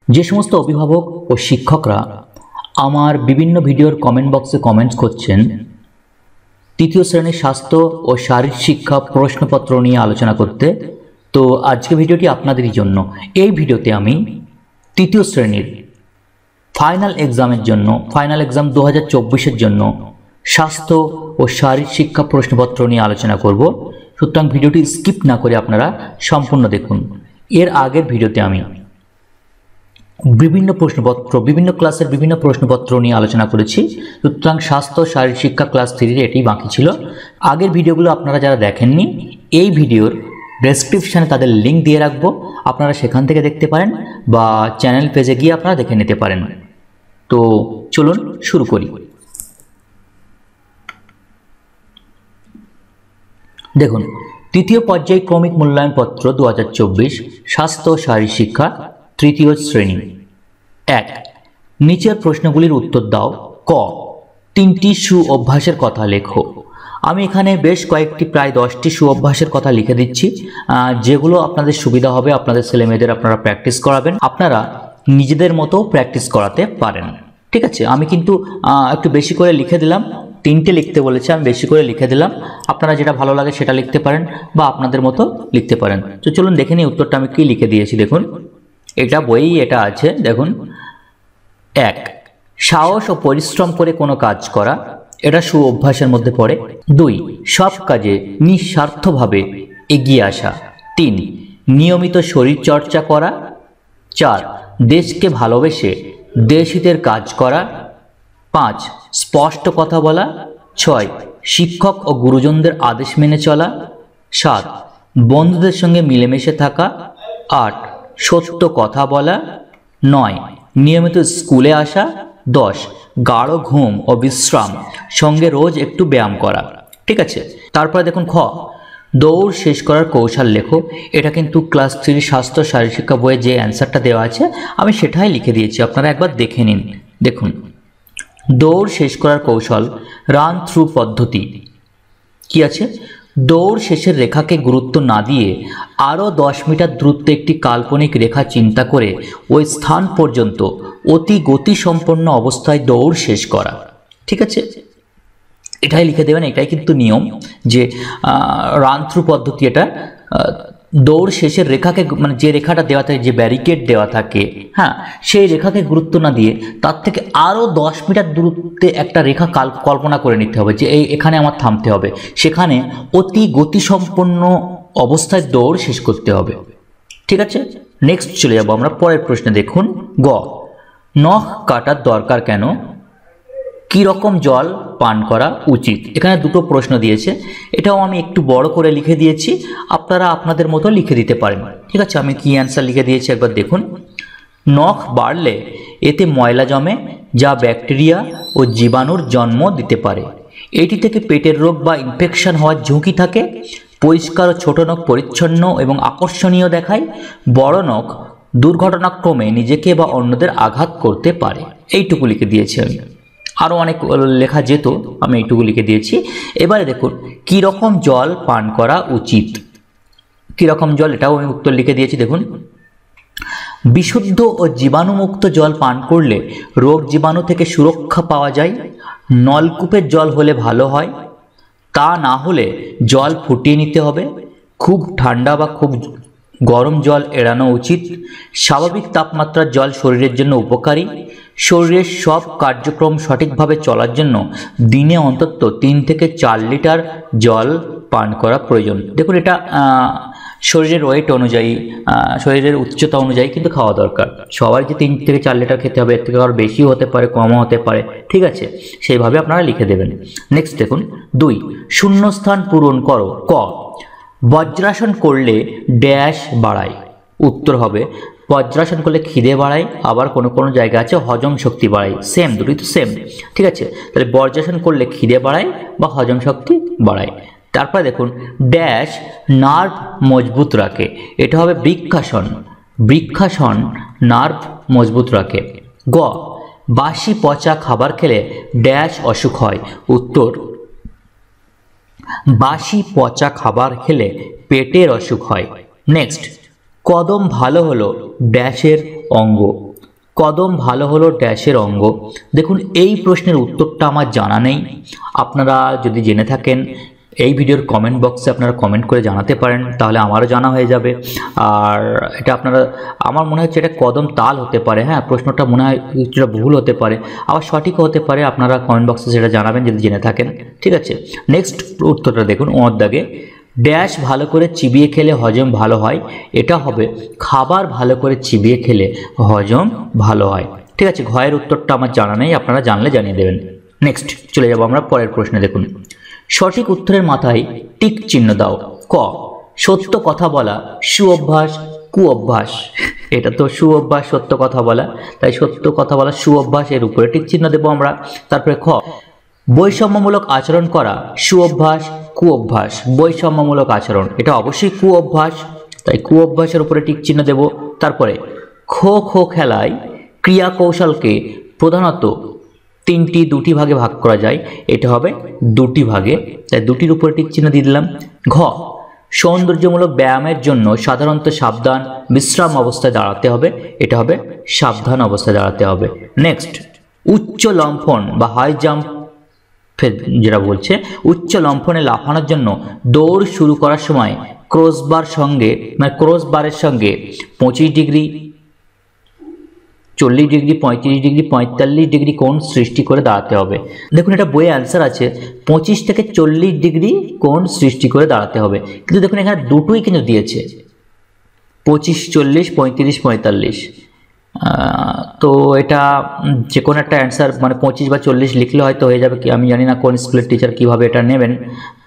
যে সমস্ত অভিভাবক ও শিক্ষকরা আমার বিভিন্ন ভিডিওর কমেন্ট বক্সে কমেন্টস করছেন তৃতীয় শ্রেণীর স্বাস্থ্য ও শারীরিক শিক্ষা প্রশ্নপত্র নিয়ে আলোচনা করতে, তো আজকে ভিডিওটি আপনাদেরই জন্য। এই ভিডিওতে আমি তৃতীয় শ্রেণীর ফাইনাল এক্সামের জন্য, ফাইনাল এক্সাম 2024-এর জন্য স্বাস্থ্য ও শারীরিক শিক্ষা প্রশ্নপত্র নিয়ে আলোচনা করব। সুতরাং ভিডিওটি স্কিপ না করে আপনারা সম্পূর্ণ দেখুন। এর আগের ভিডিওতে আমি বিভিন্ন প্রশ্নপত্র, বিভিন্ন ক্লাসের বিভিন্ন প্রশ্নপত্র নিয়ে আলোচনা করেছি। সুতরাং স্বাস্থ্য শারীরিক শিক্ষা ক্লাস 3-এর এটি বাকি ছিল। আগের ভিডিওগুলো আপনারা যারা দেখেননি, এই ভিডিওর ডেসক্রিপশানে তাদের লিঙ্ক দিয়ে রাখবো, আপনারা সেখান থেকে দেখতে পারেন বা চ্যানেল পেজে গিয়ে আপনারা দেখে নিতে পারেন। তো চলুন শুরু করি। দেখুন, তৃতীয় পর্যায় ক্রমিক মূল্যায়নপত্র 2024 স্বাস্থ্য শারীরিক শিক্ষা তৃতীয় শ্রেণী। 1. নিচের প্রশ্নগুলির উত্তর দাও। ক. 3টি সুঅভ্যাসের কথা লেখো। আমি এখানে বেশ কয়েকটি, প্রায় 10টি সুঅভ্যাসের কথা লিখে দিচ্ছি, যেগুলো আপনাদের সুবিধা হবে, আপনাদের ছেলেমেয়েদের আপনারা প্র্যাকটিস করাবেন, আপনারা নিজেদের মতো প্র্যাকটিস করাতে পারেন। ঠিক আছে, আমি কিন্তু একটু বেশি করে লিখে দিলাম, 3টে লিখতে বলেছে, আমি বেশি করে লিখে দিলাম। আপনারা যেটা ভালো লাগে সেটা লিখতে পারেন বা আপনাদের মতো লিখতে পারেন। তো চলুন দেখে নিই উত্তরটা আমি কি লিখে দিয়েছি। দেখুন, এটা বই, এটা আছে। দেখুন, 1. সাহস ও পরিশ্রম করে কোনো কাজ করা, এটা সুঅভ্যাসের মধ্যে পড়ে। 2. সব কাজে নিঃস্বার্থভাবে এগিয়ে আসা। 3. নিয়মিত শরীর চর্চা করা। 4. দেশকে ভালোবেসে দেশহিতের কাজ করা। 5. স্পষ্ট কথা বলা। 6. শিক্ষক ও গুরুজনদের আদেশ মেনে চলা। 7. বন্ধুদের সঙ্গে মিলেমিশে থাকা। 8. সত্য কথা বলা। 9. নিয়মিত স্কুলে আসা। 10. গাঢ় ঘুম ও বিশ্রাম, সঙ্গে রোজ একটু ব্যায়াম করা। ঠিক আছে, তারপরে দেখুন খ. দৌড় শেষ করার কৌশল লেখো। এটা কিন্তু ক্লাস 3 স্বাস্থ্য শারীরিক শিক্ষা বইয়ে যে অ্যান্সারটা দেওয়া আছে আমি সেটাই লিখে দিয়েছি, আপনারা একবার দেখে নিন। দেখুন, দৌড় শেষ করার কৌশল, রান থ্রু পদ্ধতি। কি আছে? দৌড় শেষের রেখাকে গুরুত্ব না দিয়ে আরও 10 মিটার দূরত্বে একটি কাল্পনিক রেখা চিন্তা করে ওই স্থান পর্যন্ত অতি গতিসম্পন্ন অবস্থায় দৌড় শেষ করা। ঠিক আছে, এটাই লিখে দেবেন। এটাই কিন্তু নিয়ম যে রান থ্রু পদ্ধতি। এটা দৌড় শেষের রেখাকে, মানে যে রেখাটা দেওয়া থাকে, যে ব্যারিকেড দেওয়া থাকে, হ্যাঁ, সেই রেখাকে গুরুত্ব না দিয়ে তার থেকে আরও 10 মিটার দূরত্বে একটা রেখা কল্পনা করে নিতে হবে যে এখানে আমার থামতে হবে, সেখানে অতি গতিসম্পন্ন অবস্থায় দৌড় শেষ করতে হবে। ঠিক আছে, নেক্সট চলে যাব আমরা পরের প্রশ্নে। দেখুন, গ. নখ কাটার দরকার কেন? কি রকম জল পান করা উচিত? এখানে দুটো প্রশ্ন দিয়েছে, এটাও আমি একটু বড় করে লিখে দিয়েছি, আপনারা আপনাদের মতো লিখে দিতে পারেন। ঠিক আছে, আমি কি অ্যান্সার লিখে দিয়েছি একবার দেখুন। নখ বাড়লে এতে ময়লা জমে, যা ব্যাকটেরিয়া ও জীবাণুর জন্ম দিতে পারে। এটি থেকে পেটের রোগ বা ইনফেকশন হওয়ার ঝুঁকি থাকে। পরিষ্কার ও ছোট নখ পরিচ্ছন্ন এবং আকর্ষণীয় দেখায়। বড় নখ দুর্ঘটনাক্রমে নিজেকে বা অন্যদের আঘাত করতে পারে। এইটুকু লিখে দিয়েছি আমি, আরও অনেক লেখা যেত, আমি এইটুকু লিখে দিয়েছি। এবারে দেখুন, কী রকম জল পান করা উচিত। কী রকম জল, এটাও আমি উত্তর লিখে দিয়েছি। দেখুন, বিশুদ্ধ ও জীবাণুমুক্ত জল পান করলে রোগ জীবাণু থেকে সুরক্ষা পাওয়া যায়। নলকূপের জল হলে ভালো হয়, তা না হলে জল ফুটিয়ে নিতে হবে। খুব ঠান্ডা বা খুব গরম জল এড়ানো উচিত। স্বাভাবিক তাপমাত্রার জল শরীরের জন্য উপকারী। শরীরের সব কার্যক্রম সঠিকভাবে চলার জন্য দিনে অন্তত 3 থেকে 4 লিটার জল পান করা প্রয়োজন। দেখুন, এটা শরীরের ওয়েট অনুযায়ী, শরীরের উচ্চতা অনুযায়ী কিন্তু খাওয়া দরকার। সবাই যে 3 থেকে 4 লিটার খেতে হবে, এর থেকে আরও বেশিও হতে পারে, কমও হতে পারে। ঠিক আছে, সেইভাবে আপনারা লিখে দেবেন। নেক্সট দেখুন, 2. শূন্যস্থান পূরণ করো। ক. বজ্রাসন করলে ড্যাশ বাড়ায়। উত্তর হবে, বজ্রাসন করলে খিদে বাড়ায়, আবার কোনো কোনো জায়গা আছে হজম শক্তি বাড়ায়। সেম, দুটোই তো সেম। ঠিক আছে, তাহলে বজ্রাসন করলে খিদে বাড়ায় বা হজম শক্তি বাড়ায়। তারপরে দেখুন, ড্যাশ নার্ভ মজবুত রাখে। এটা হবে বৃক্ষাসন। বৃক্ষাসন নার্ভ মজবুত রাখে। গ. বাসি পচা খাবার খেলে ড্যাশ অসুখ হয়। উত্তর, বাসি পচা খাবার খেলে পেটের অসুখ হয়। নেক্সট, কদম ভালো হলো ড্যাশের অঙ্গ। কদম ভালো হলো ড্যাশের অঙ্গ। দেখুন এই প্রশ্নের উত্তরটা আমার জানা নেই, আপনারা যদি জেনে থাকেন এই ভিডিওর কমেন্ট বক্সে আপনারা কমেন্ট করে জানাতে পারেন, তাহলে আমারও জানা হয়ে যাবে। আর এটা আপনারা, আমার মনে হচ্ছে এটা কদম তাল হতে পারে, হ্যাঁ প্রশ্নটা মনে হয় কিছুটা ভুল হতে পারে, আবার সঠিকও হতে পারে, আপনারা কমেন্ট বক্সে সেটা জানাবেন যদি জেনে থাকেন। ঠিক আছে, নেক্সট উত্তরটা দেখুন, ওর দাগে ড্যাশ ভালো করে চিবিয়ে খেলে হজম ভালো হয়, এটা হবে খাবার ভালো করে চিবিয়ে খেলে হজম ভালো হয়। ঠিক আছে, ঘয়ের উত্তরটা আমার জানা নেই, আপনারা জানলে জানিয়ে দেবেন। নেক্সট চলে যাব আমরা পরের প্রশ্নে। দেখুন সঠিক উত্তরের মাথায় টিক চিহ্ন দাও। ক, সত্য কথা বলা সুঅভ্যাস কুঅভ্যাস। এটা তো সুঅভ্যাস সত্য কথা বলা, তাই সত্য কথা বলা সুঅভ্যাস, এর উপরে টিক চিহ্ন দেবো আমরা। তারপরে খ, বৈষম্যমূলক আচরণ করা সুঅভ্যাস কুঅভ্যাস। বৈষম্যমূলক আচরণ এটা অবশ্যই কুঅভ্যাস, তাই কুঅভ্যাসের উপরে টিক চিহ্ন দেব। তারপরে খো খো খেলায় ক্রিয়া কৌশলকে প্রধানত দুটি ভাগে ভাগ করা যায়, এটা হবে দুটি ভাগে, তাই দুটির উপরে টিক চিহ্ন দিয়ে দিলাম। ঘ, সৌন্দর্যমূলক ব্যায়ামের জন্য সাধারণত সাবধান বিশ্রাম অবস্থায় দাঁড়াতে হবে, এটা হবে সাবধান অবস্থায় দাঁড়াতে হবে। নেক্সট, উচ্চ লম্ফন বা হাই জাম্প যেটা বলছে, উচ্চ লম্ফনে লাফানোর জন্য দৌড় শুরু করার সময় ক্রসবারের সঙ্গে 25 ডিগ্রি, 40 ডিগ্রি, 35 ডিগ্রি, 45 ডিগ্রি কোণ সৃষ্টি করে দাঁড়াতে হবে। দেখুন এটা বইয়ে অ্যান্সার আছে 25 থেকে 40 ডিগ্রি কোণ সৃষ্টি করে দাঁড়াতে হবে, কিন্তু দেখুন এখানে দুটোই কিন্তু দিয়েছে 25, 40, 35, 45। তো এটা যে কোনো একটা অ্যান্সার মানে 25 বা 40 লিখলে হয়তো হয়ে যাবে, কি আমি জানি না কোন স্কুলের টিচার কীভাবে এটা নেবেন।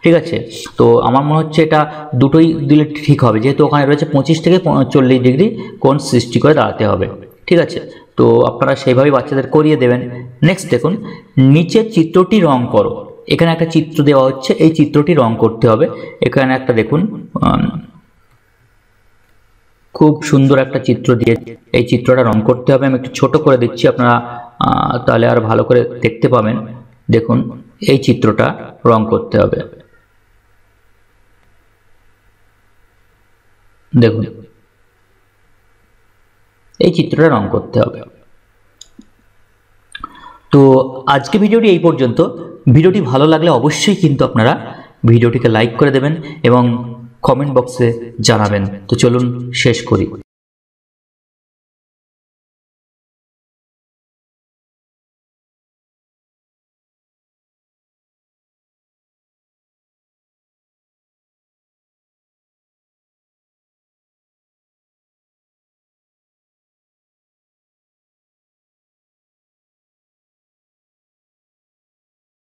ঠিক আছে, তো আমার মনে হচ্ছে এটা দুটোই দিলে ঠিক হবে, যেহেতু ওখানে রয়েছে 25 থেকে 40 ডিগ্রি কোণ সৃষ্টি করে দাঁড়াতে হবে। ঠিক আছে, তো আপনারা সেইভাবেই বাচ্চাদের করিয়ে দেবেন। নেক্সট দেখুন, নিচের চিত্রটি রং করো। এখানে একটা চিত্র দেওয়া হচ্ছে, এই চিত্রটি রং করতে হবে। এখানে একটা দেখুন খুব সুন্দর একটা চিত্র দিয়ে এই চিত্রটা রং করতে হবে। আমি একটু ছোট করে দিচ্ছি, আপনারা তাহলে আর ভালো করে দেখতে পাবেন। দেখুন এই চিত্রটা রং করতে হবে, দেখুন এই চিত্রটা রং করতে হবে। তো আজকে ভিডিওটি এই পর্যন্ত। ভিডিওটি ভালো লাগলে অবশ্যই কিন্তু আপনারা ভিডিওটিকে লাইক করে দেবেন এবং কমেন্ট বক্সে জানাবেন। তো চলুন শেষ করি।